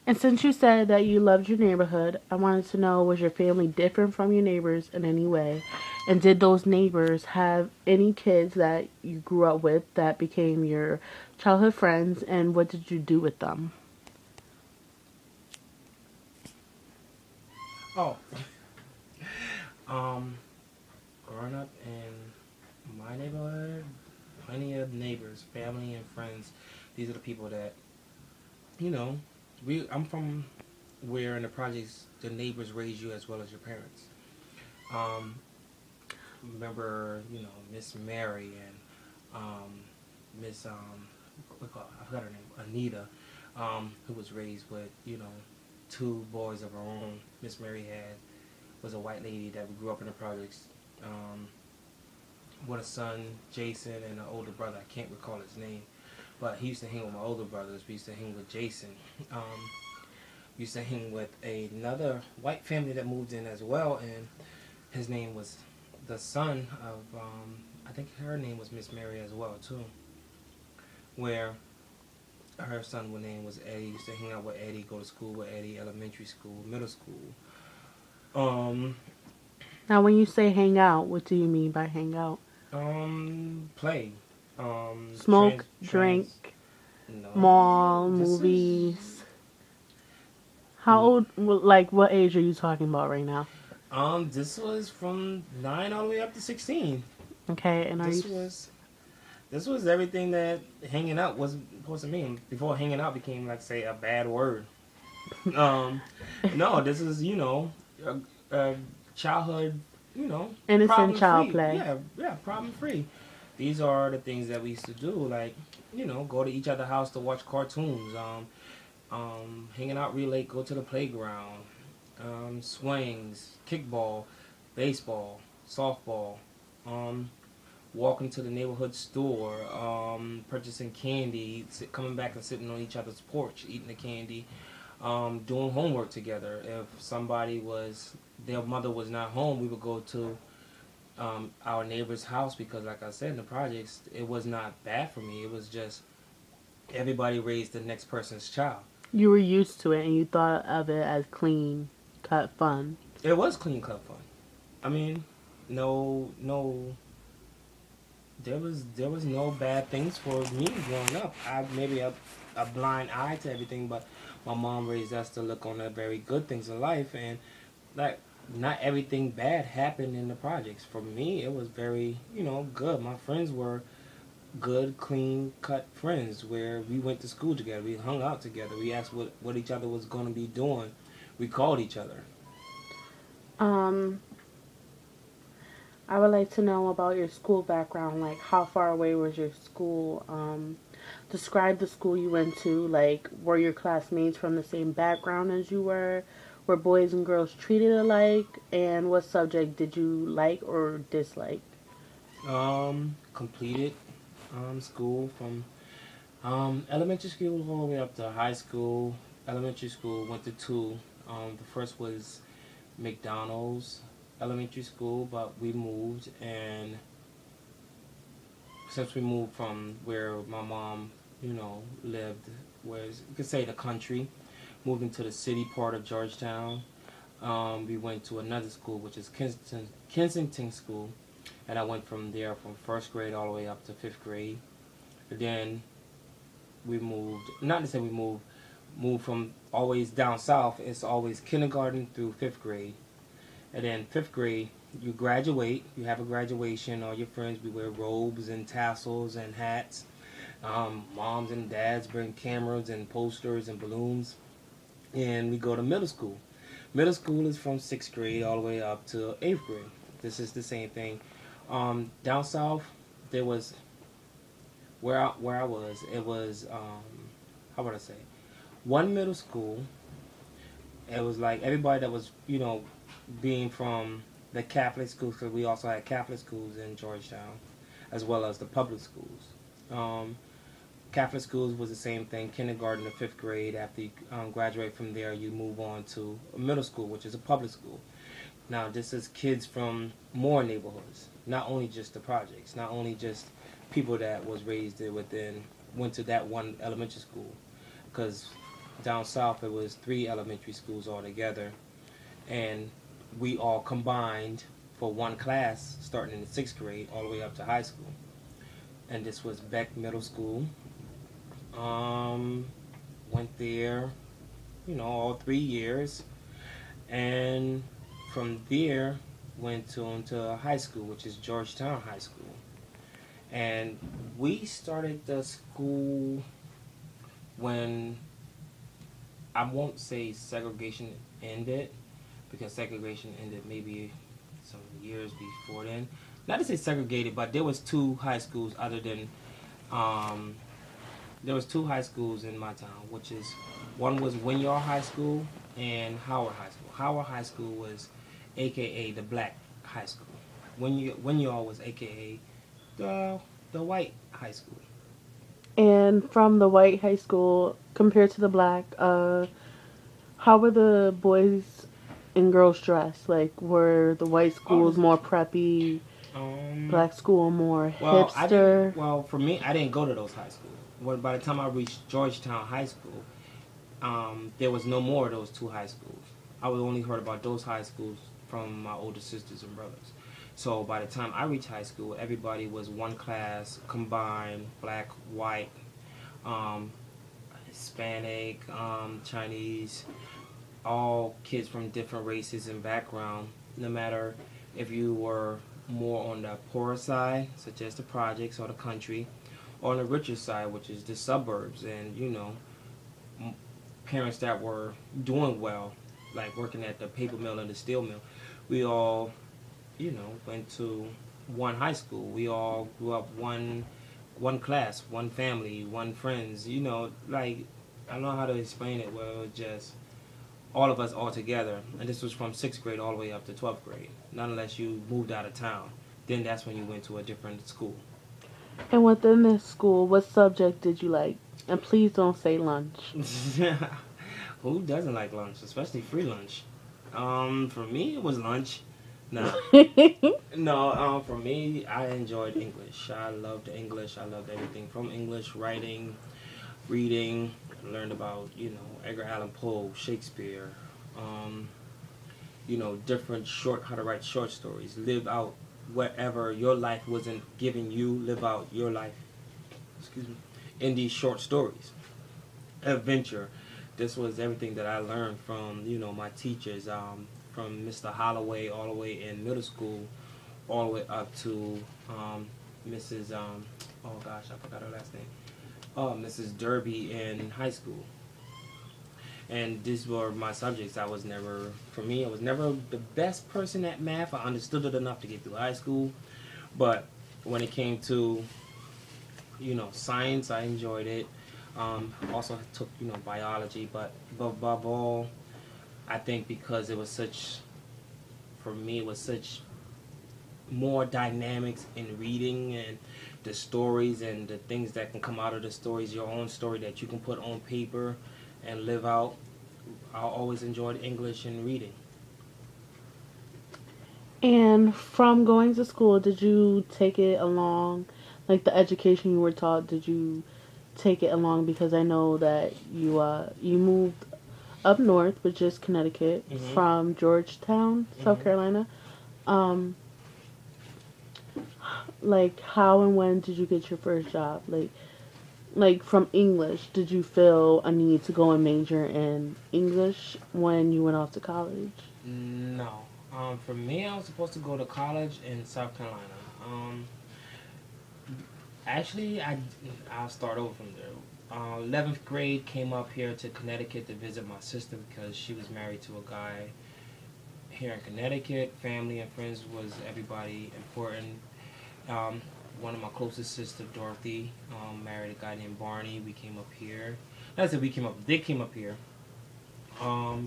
And since you said that you loved your neighborhood, I wanted to know, was your family different from your neighbors in any way? And did those neighbors have any kids that you grew up with that became your childhood friends? And what did you do with them? Oh, um, growing up in my neighborhood, plenty of neighbors, family and friends. These are the people that you know. I'm from where in the projects the neighbors raise you as well as your parents. Um, remember, Miss Mary and Miss I forgot her name, Anita, who was raised with two boys of her own. Miss Mary had was a white lady that we grew up in the projects. Um, with a son, Jason, and an older brother. I can't recall his name, but he used to hang with my older brothers. We used to hang with Jason. We used to hang with another white family that moved in as well, and his name was the son of I think her name was Miss Mary as well too. Where her son name was Eddie. Used to hang out with Eddie, go to school with Eddie, elementary school, middle school. Um, Now, when you say hang out, what do you mean by hang out? play. Smoke, drink, No, mall, this is movies. How old, like, what age are you talking about right now? this was from 9 all the way up to 16. Okay, and are you. This was this was everything that hanging out was supposed to mean. Before hanging out became like say a bad word. Um, no, this is a childhood, Innocent problem child free. play. Yeah, yeah, problem free. These are the things that we used to do, like go to each other's house to watch cartoons. Hanging out real late, go to the playground, swings, kickball, baseball, softball, um, walking to the neighborhood store, purchasing candy, coming back and sitting on each other's porch, eating the candy, doing homework together. If their mother was not home, we would go to our neighbor's house because, like I said, in the projects, it was not bad for me. It was just everybody raised the next person's child. You were used to it and you thought of it as clean cut fun. It was clean cut fun. I mean, no, there was no bad things for me growing up. I maybe a blind eye to everything, but my mom raised us to look on the very good things in life, and like not everything bad happened in the projects. For me, it was very good. My friends were good, clean cut friends where we went to school together, we hung out together, we asked what each other was going to be doing, we called each other. Um, I would like to know about your school background. Like, how far away was your school? Describe the school you went to. Like, were your classmates from the same background as you were? Were boys and girls treated alike? And what subject did you like or dislike? Completed school from elementary school all the way up to high school. Elementary school went to two. The first was McDonald's elementary school, but we moved, and since we moved from where my mom, lived, was you could say the country, moved into the city part of Georgetown. We went to another school, which is Kensington School, and I went from there from first grade all the way up to fifth grade. And then we moved, not to say we moved from always down south. It's always kindergarten through fifth grade, and then fifth grade you graduate. You have a graduation. All your friends, we wear robes and tassels and hats. Moms and dads bring cameras and posters and balloons, and we go to middle school. Middle school is from sixth grade all the way up to eighth grade. This is the same thing. Down south, there was where I was. It was how would I say? One middle school. It was like everybody that was being from the Catholic schools, because we also had Catholic schools in Georgetown, as well as the public schools. Um, Catholic schools was the same thing, kindergarten to fifth grade. After you graduate from there, you move on to middle school, which is a public school. Now, this is kids from more neighborhoods, not only just the projects, not only just people that was raised there within, went to that one elementary school. Because down south it was 3 elementary schools altogether, and we all combined for one class starting in the 6th grade all the way up to high school. And this was Beck Middle School. Um, Went there, all 3 years, and from there went to into high school, which is Georgetown High School. And we started the school when, I won't say segregation ended, because segregation ended maybe some years before then. Not to say segregated, but there was two high schools other than um, there was two high schools in my town, which is one was Winyard High School and Howard High School. Howard High School was AKA the black high school. Winyard was AKA the white high school. And from the white high school compared to the black, how were the boys and girls dressed? Like, were the white All schools this, more preppy, um, black school more well, I didn't. hipster? Well, for me, I didn't go to those high schools. By the time I reached Georgetown High School, there was no more of those two high schools. I was only heard about those high schools from my older sisters and brothers. So by the time I reached high school, everybody was one class, combined, black, white, um, Hispanic, Chinese, all kids from different races and background. No matter if you were more on the poorer side, such as the projects or the country, or on the richer side, which is the suburbs, and parents that were doing well, like working at the paper mill and the steel mill. We all, went to one high school. We all grew up one class, one family, one friends. Like, I don't know how to explain it. Well, it was just all of us all together, and this was from 6th grade all the way up to 12th grade. Not unless you moved out of town, then that's when you went to a different school. And within this school, what subject did you like? And please don't say lunch. Who doesn't like lunch, especially free lunch? For me, it was lunch. No, no. For me, I enjoyed English. I loved English. I loved everything from English, writing, reading. Learned about Edgar Allan Poe, Shakespeare. Um, Different how to write short stories. Live out wherever your life wasn't giving you. Live out your life. Excuse me. In these short stories. Adventure. This was everything that I learned from my teachers, from Mr. Holloway all the way in middle school, all the way up to Mrs. Oh gosh, I forgot her last name. Mrs. Derby in high school. And these were my subjects. I was never the best person at math. I understood it enough to get through high school, but when it came to science, I enjoyed it. Also took biology, but above all, I think because for me it was such more dynamics in reading and the stories and the things that can come out of the stories, your own story that you can put on paper and live out. I always enjoyed English and reading. And from going to school, did you take it along, like the education you were taught? Did you take it along? Because I know that you moved up north, which is Connecticut, Mhm. from Georgetown, South Mhm. Carolina. Um, like how and when did you get your first job? Like from English, did you feel a need to go and major in English when you went off to college? No. For me, I was supposed to go to college in South Carolina. Um, Actually, I'll start over from there. 11th grade, came up here to Connecticut to visit my sister because she was married to a guy here in Connecticut. Family and friends was everybody important. Um, One of my closest sisters, Dorothy, married a guy named Barney. We came up here. Not that we came up. They came up here.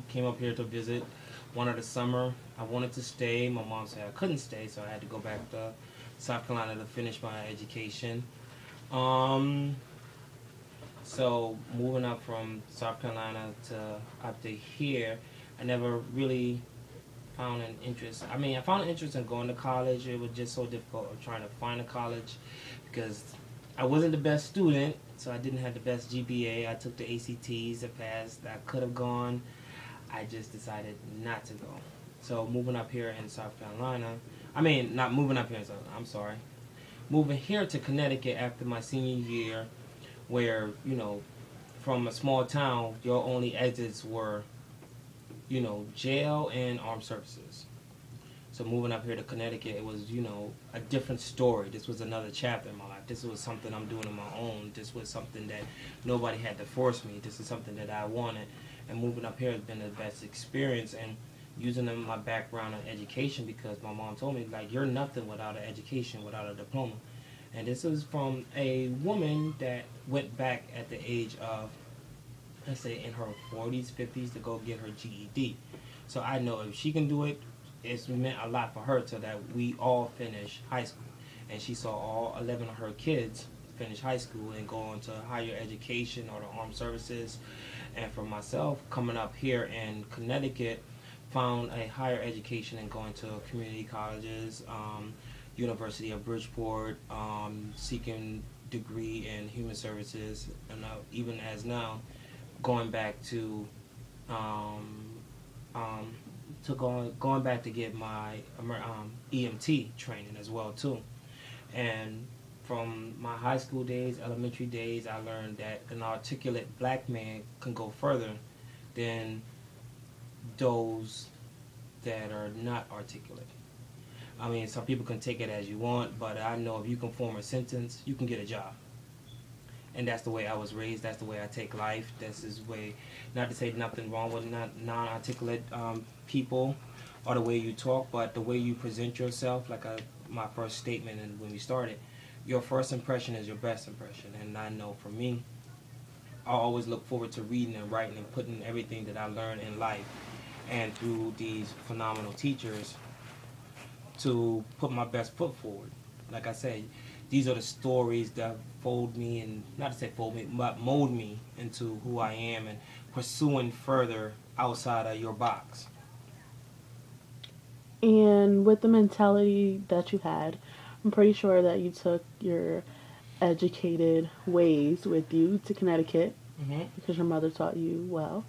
Came up here to visit one of the summer. I wanted to stay. My mom said I couldn't stay, so I had to go back to South Carolina to finish my education. Um, so moving up from South Carolina to up to here, I never really found an interest. I mean, I found an interest in going to college. It was just so difficult of trying to find a college because I wasn't the best student, So I didn't have the best GPA. I took the ACTs, I passed. I could have gone. I just decided not to go. So moving up here in South Carolina, I mean, not moving up here in South, I'm sorry. Moving here to Connecticut after my senior year, where, from a small town, your only exits were, jail and armed services. So moving up here to Connecticut, it was, a different story. This was another chapter in my life. This was something I'm doing on my own. This was something that nobody had to force me. This is something that I wanted. And moving up here has been the best experience. And using my background in education, because my mom told me, like, you're nothing without an education, without a diploma. And this is from a woman that went back at the age of, let's say, in her 40s, 50s to go get her GED. So I know if she can do it, it's meant a lot for her so that we all finish high school. And she saw all 11 of her kids finish high school and go on to higher education or the armed services. And for myself, coming up here in Connecticut, found a higher education and going to community colleges, University of Bridgeport, seeking degree in human services, and even as now, going back to going back to get my EMT training as well too. And from my high school days, elementary days, I learned that an articulate black man can go further than those that are not articulate. I mean, some people can take it as you want, but I know if you can form a sentence, you can get a job. And that's the way I was raised. That's the way I take life. This is way, not to say nothing wrong with non-articulate people or the way you talk, but the way you present yourself. Like my first statement, and when we started, your first impression is your best impression. And I know for me, I always look forward to reading and writing and putting everything that I learned in life and through these phenomenal teachers to put my best foot forward. Like I said, these are the stories that fold me, and not to say fold me, but mold me into who I am and pursuing further outside of your box. And with the mentality that you had, I'm pretty sure that you took your educated ways with you to Connecticut Mm-hmm. because your mother taught you well.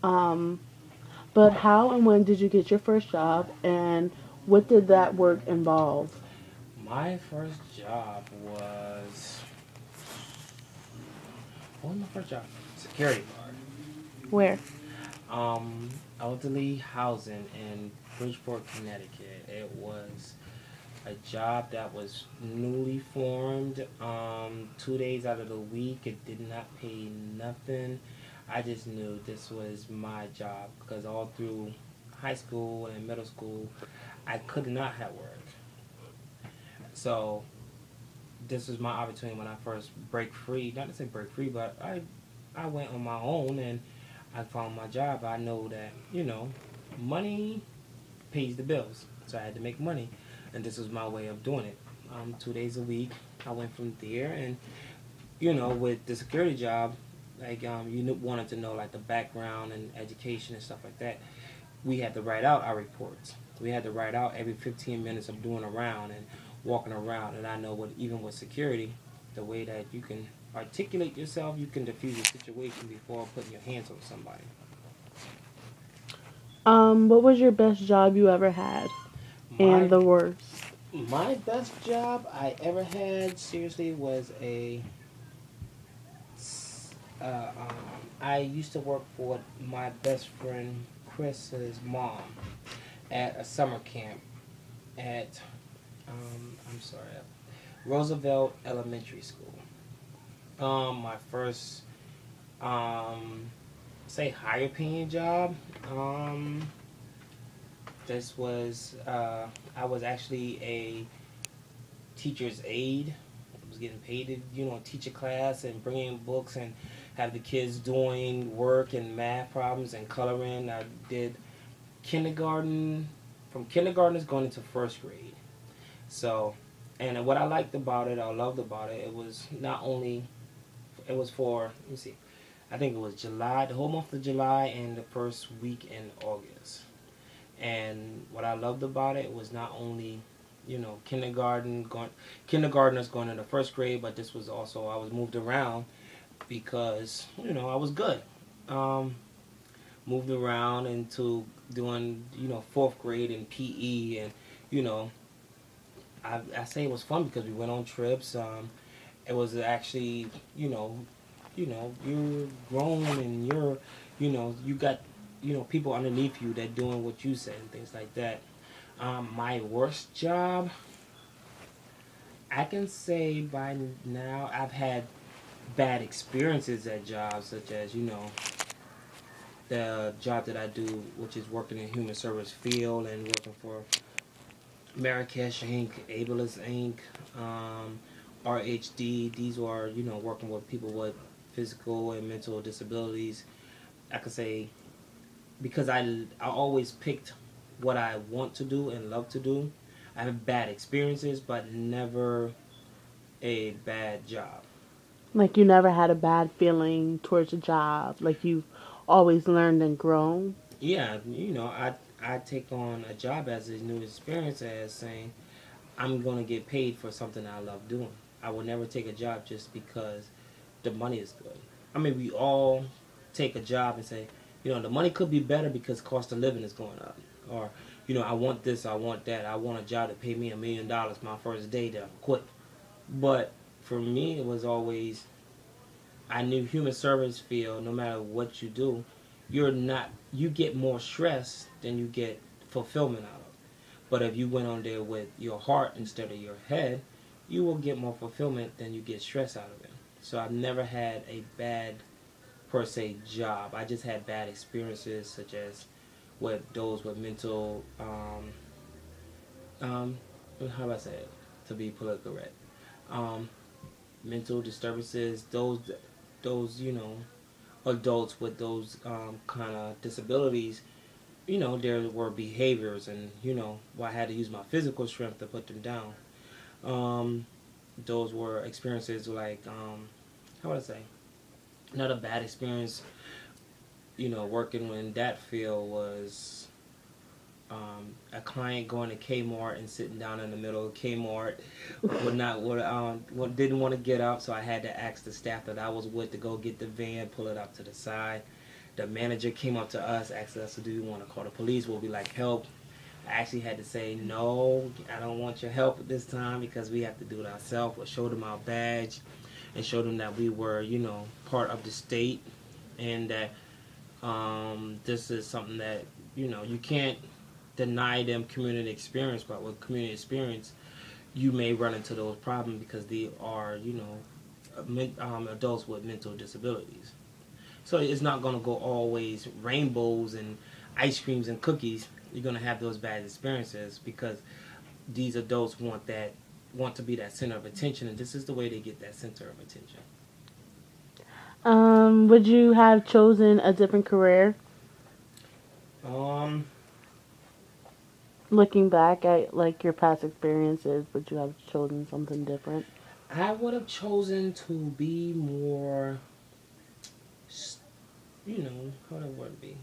Um, but how and when did you get your first job, and what did that work involve? My first job was, what was my first job? Security guard. Where? Elderly housing in Bridgeport, Connecticut. It was a job that was newly formed. 2 days out of the week, it did not pay nothing. I just knew this was my job because all through high school and middle school, I could not have work. So this was my opportunity when I first break free. Not to say break free, but I went on my own and I found my job. I know that, money pays the bills. So I had to make money. And this was my way of doing it. 2 days a week, I went from there. And, with the security job, like, you wanted to know, like, the background and education and stuff like that. We had to write out our reports. We had to write out every 15 minutes of doing around and walking around. And I know even with security, the way that you can articulate yourself, you can diffuse a situation before putting your hands on somebody. What was your best job you ever had, and My the worst? my best job I ever had, seriously, was uh, um, I used to work for my best friend Chris's mom at a summer camp at I'm sorry, Roosevelt Elementary School. My first um, say higher paying job. This was I was actually a teacher's aide. I was getting paid to teach a class and bring in books and have the kids doing work and math problems and coloring. I did kindergarten, from kindergartners going into first grade. So, and what I liked about it, I loved about it, it was not only, it was for, let me see, I think it was July, the whole month of July and the first week in August. And what I loved about it was not only, kindergartners going into first grade, but this was also, I was moved around because I was good. Um, Moved around into doing fourth grade in PE, and you know I say it was fun because we went on trips. It was actually you're grown and you got people underneath you that doing what you said and things like that. My worst job, I can say by now I've had bad experiences at jobs, such as the job that I do, which is working in human service field and working for Marrakesh Inc., Ableist Inc., RHD. These are working with people with physical and mental disabilities. I could say because I always picked what I want to do and love to do. I have bad experiences, but never a bad job. Like you never had a bad feeling towards a job. Like you've always learned and grown. Yeah, I take on a job as a new experience as saying I'm gonna get paid for something I love doing. I will never take a job just because the money is good. I mean, we all take a job and say, the money could be better because cost of living is going up, or I want this, I want that, I want a job to pay me $1 million my first day to quit. But for me, it was always I knew human service field. No matter what you do, you get more stress than you get fulfillment out of. But if you went on there with your heart instead of your head, you will get more fulfillment than you get stress out of it. So I've never had a bad per se job. I just had bad experiences, such as with those with mental um, how do I say it to be politically correct? Um, Mental disturbances. Those adults with those kind of disabilities. There were behaviors, and I had to use my physical strength to put them down. Um, those were experiences like how would I say? Another bad experience, working in that field was a client going to Kmart and sitting down in the middle of Kmart didn't want to get up, so I had to ask the staff that I was with to go get the van, pull it up to the side. The manager came up to us, asked us, "Do you want to call the police?" We'll be like, "Help." I actually had to say, "No, I don't want your help at this time because we have to do it ourselves." We showed them our badge and showed them that we were, part of the state, and that this is something that you can't deny them community experience. But with community experience, you may run into those problems because they are adults with mental disabilities. So it's not going to go always rainbows and ice creams and cookies. You're going to have those bad experiences because these adults want to be that center of attention, and this is the way they get that center of attention. Would you have chosen a different career? Um, Looking back at like your past experiences, would you have chosen something different? I would have chosen to be more, how would I want to be?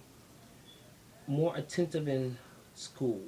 More attentive in school.